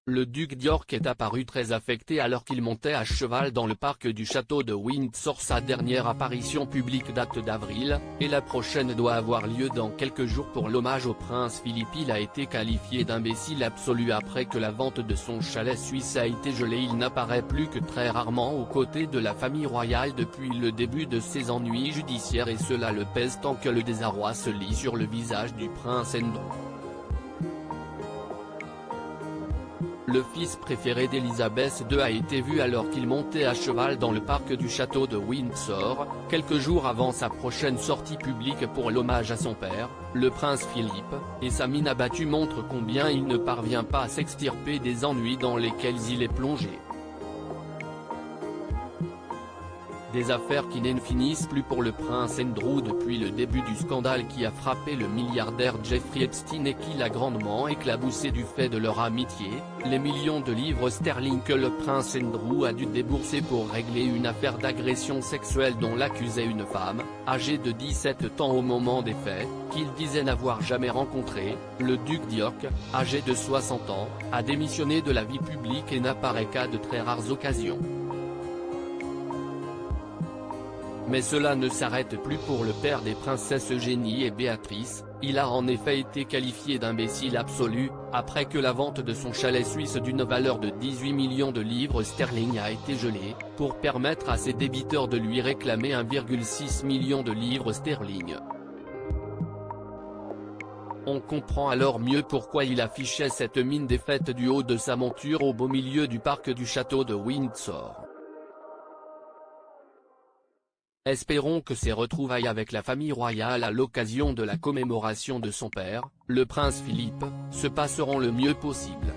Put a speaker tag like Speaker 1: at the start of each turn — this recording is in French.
Speaker 1: Le duc d'York est apparu très affecté alors qu'il montait à cheval dans le parc du château de Windsor. Sa dernière apparition publique date d'avril, et la prochaine doit avoir lieu dans quelques jours pour l'hommage au prince Philippe. Il a été qualifié d'imbécile absolu après que la vente de son chalet suisse a été gelée. Il n'apparaît plus que très rarement aux côtés de la famille royale depuis le début de ses ennuis judiciaires, et cela le pèse tant que le désarroi se lit sur le visage du prince Andrew. Le fils préféré d'Elisabeth II a été vu alors qu'il montait à cheval dans le parc du château de Windsor, quelques jours avant sa prochaine sortie publique pour l'hommage à son père, le prince Philippe, et sa mine abattue montre combien il ne parvient pas à s'extirper des ennuis dans lesquels il est plongé. Des affaires qui n'en finissent plus pour le prince Andrew depuis le début du scandale qui a frappé le milliardaire Jeffrey Epstein et qui l'a grandement éclaboussé du fait de leur amitié, les millions de livres sterling que le prince Andrew a dû débourser pour régler une affaire d'agression sexuelle dont l'accusait une femme, âgée de 17 ans au moment des faits, qu'il disait n'avoir jamais rencontré. Le duc d'York, âgé de 60 ans, a démissionné de la vie publique et n'apparaît qu'à de très rares occasions. Mais cela ne s'arrête plus pour le père des princesses Eugénie et Béatrice. Il a en effet été qualifié d'imbécile absolu, après que la vente de son chalet suisse d'une valeur de 18 millions de livres sterling a été gelée, pour permettre à ses débiteurs de lui réclamer 1,6 million de livres sterling. On comprend alors mieux pourquoi il affichait cette mine défaite du haut de sa monture au beau milieu du parc du château de Windsor. Espérons que ces retrouvailles avec la famille royale à l'occasion de la commémoration de son père, le prince Philippe, se passeront le mieux possible.